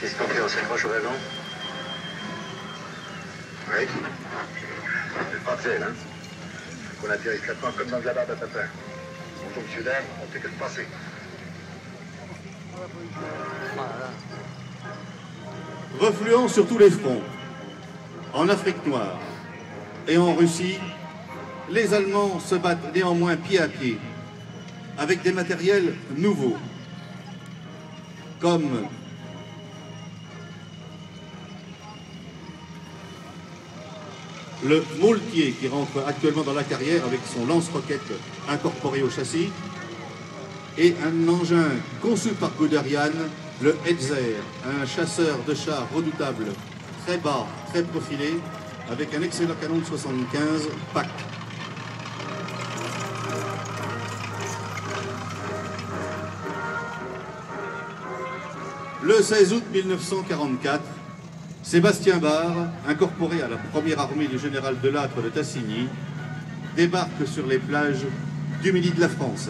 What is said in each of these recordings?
Qu'est-ce qu'on fait? On s'accroche au wagon? Oui. C'est pas fait, hein? Qu'on atterrit discrètement comme dans la barbe à tapin. On tombe sur d'âme, on fait que de passer. Refluant sur tous les fronts, en Afrique noire et en Russie, les Allemands se battent néanmoins pied à pied, avec des matériels nouveaux, comme le Moltier qui rentre actuellement dans la carrière avec son lance-roquette incorporé au châssis, et un engin conçu par Guderian, le Hetzer, un chasseur de chars redoutable, très bas, très profilé, avec un excellent canon de 75 PAC. Le 16 août 1944, Sébastien Barre, incorporé à la première armée du général Delattre de Tassigny, débarque sur les plages du midi de la France.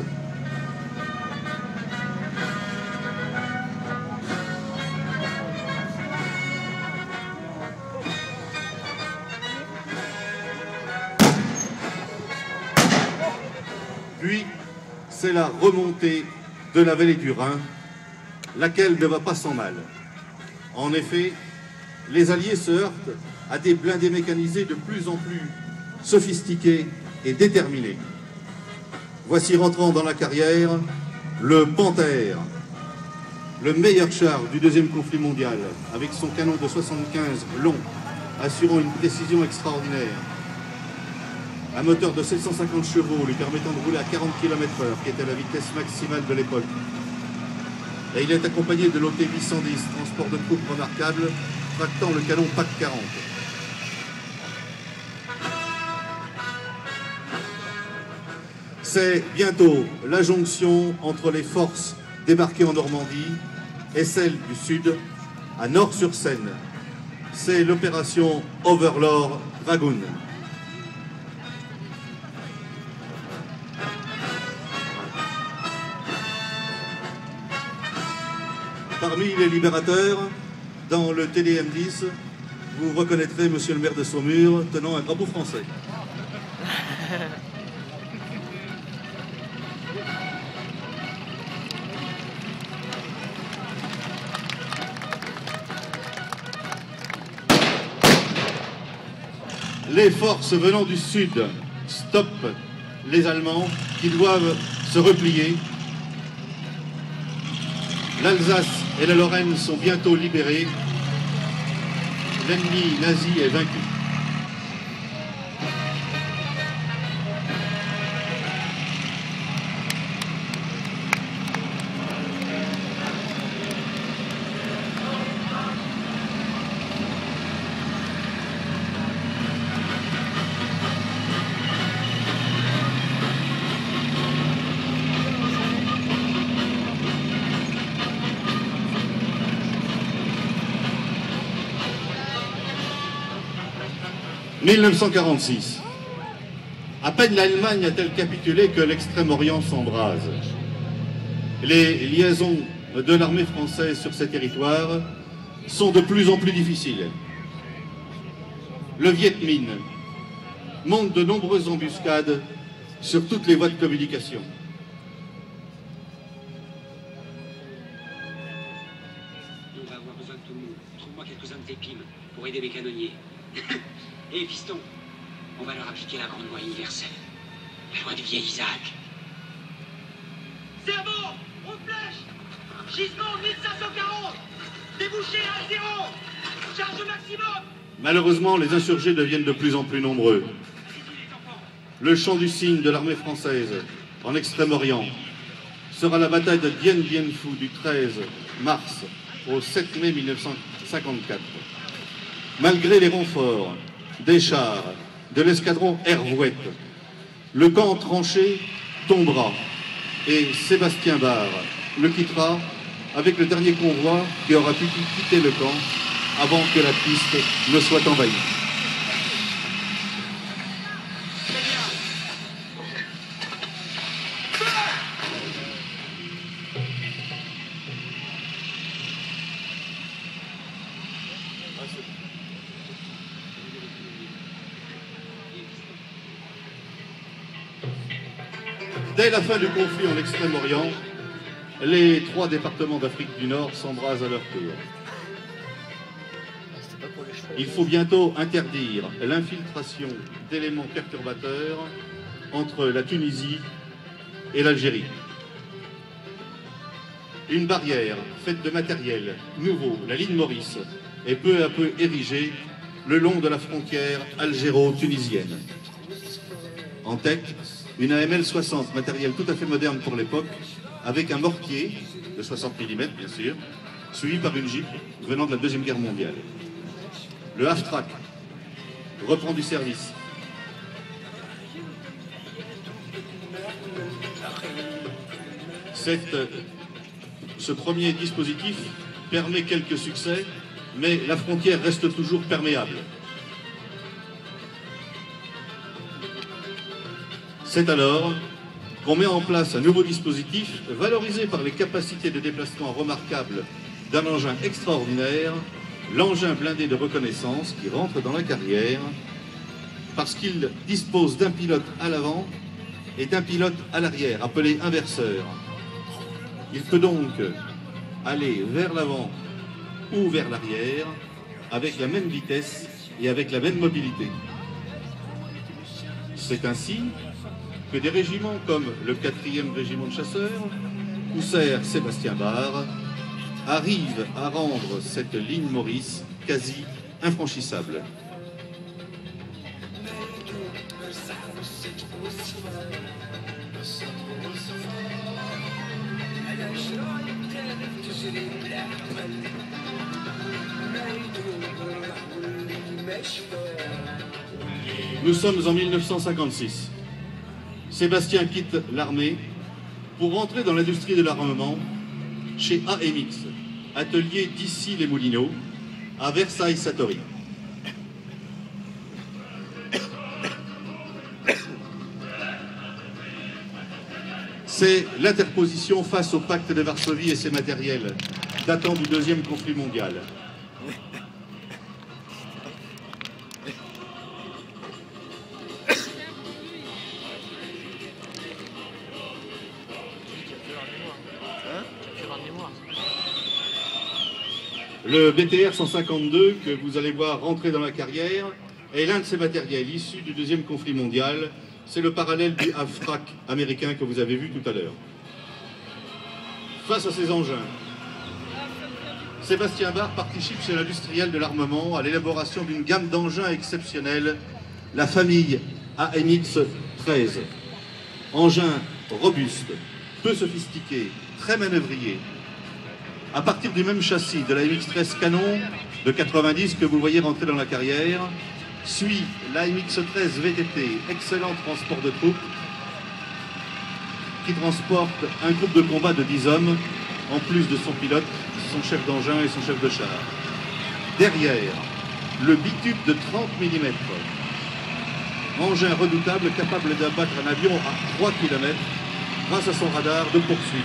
Puis, c'est la remontée de la vallée du Rhin, laquelle ne va pas sans mal. En effet, les Alliés se heurtent à des blindés mécanisés de plus en plus sophistiqués et déterminés. Voici rentrant dans la carrière le Panthère, le meilleur char du deuxième conflit mondial, avec son canon de 75 long, assurant une précision extraordinaire. Un moteur de 750 chevaux lui permettant de rouler à 40 km/h, qui était la vitesse maximale de l'époque. Et il est accompagné de l'OT 810, transport de troupes remarquable, tractant le canon PAC 40. C'est bientôt la jonction entre les forces débarquées en Normandie et celles du Sud, à Nord-sur-Seine. C'est l'opération Overlord Dragoon. Parmi les libérateurs, dans le TDM-10, vous reconnaîtrez monsieur le maire de Saumur tenant un drapeau français. Les forces venant du sud stoppent les Allemands qui doivent se replier. L'Alsace et la Lorraine sont bientôt libérées. L'ennemi nazi est vaincu. « 1946. À peine l'Allemagne a-t-elle capitulé que l'Extrême-Orient s'embrase. Les liaisons de l'armée française sur ces territoires sont de plus en plus difficiles. Le Viet Minh monte de nombreuses embuscades sur toutes les voies de communication. On va avoir besoin de tout le monde. Trouve-moi quelques-uns de tes pimes pour aider mes canonniers. Hé, fiston, on va leur appliquer la grande loi universelle. La loi du vieil Isaac. Cerveau, on flèche. Gisement 1540. Débouché à 0. Charge maximum. Malheureusement, les insurgés deviennent de plus en plus nombreux. Le champ du cygne de l'armée française, en Extrême-Orient, sera la bataille de Dien Bien Phu du 13 mars au 7 mai 1954. Malgré les renforts des chars de l'escadron Hervouette, le camp tranché tombera et Sébastien Barre le quittera avec le dernier convoi qui aura pu quitter le camp avant que la piste ne soit envahie. Dès la fin du conflit en Extrême-Orient, les 3 départements d'Afrique du Nord s'embrasent à leur tour. Il faut bientôt interdire l'infiltration d'éléments perturbateurs entre la Tunisie et l'Algérie. Une barrière faite de matériel nouveau, la ligne Maurice, est peu à peu érigée le long de la frontière algéro-tunisienne. En tête, une AML 60, matériel tout à fait moderne pour l'époque, avec un mortier de 60 mm bien sûr, suivi par une Jeep venant de la Deuxième Guerre mondiale. Le Half-Track reprend du service. Ce premier dispositif permet quelques succès, mais la frontière reste toujours perméable. C'est alors qu'on met en place un nouveau dispositif valorisé par les capacités de déplacement remarquables d'un engin extraordinaire, l'engin blindé de reconnaissance qui rentre dans la carrière parce qu'il dispose d'un pilote à l'avant et d'un pilote à l'arrière, appelé inverseur. Il peut donc aller vers l'avant ou vers l'arrière avec la même vitesse et avec la même mobilité. C'est ainsi que des régiments comme le 4e régiment de chasseurs, où sert Sébastien Barre, arrivent à rendre cette ligne Maurice quasi infranchissable. Nous sommes en 1956. Sébastien quitte l'armée pour rentrer dans l'industrie de l'armement chez AMX, atelier d'ici les Moulineaux, à Versailles-Satory. C'est l'interposition face au pacte de Varsovie et ses matériels, datant du deuxième conflit mondial. Le BTR 152 que vous allez voir rentrer dans la carrière est l'un de ces matériels issus du deuxième conflit mondial. C'est le parallèle du Half-Track américain que vous avez vu tout à l'heure. Face à ces engins, Sébastien Barre participe chez l'industriel de l'armement à l'élaboration d'une gamme d'engins exceptionnels, la famille AMX 13. Engin robuste, peu sophistiqué, très manœuvrier. À partir du même châssis de la MX-13 Canon de 90 que vous voyez rentrer dans la carrière, suit la MX-13 VTT, excellent transport de troupes, qui transporte un groupe de combat de 10 hommes, en plus de son pilote, son chef d'engin et son chef de char. Derrière, le bitube de 30 mm, engin redoutable capable d'abattre un avion à 3 km grâce à son radar de poursuite.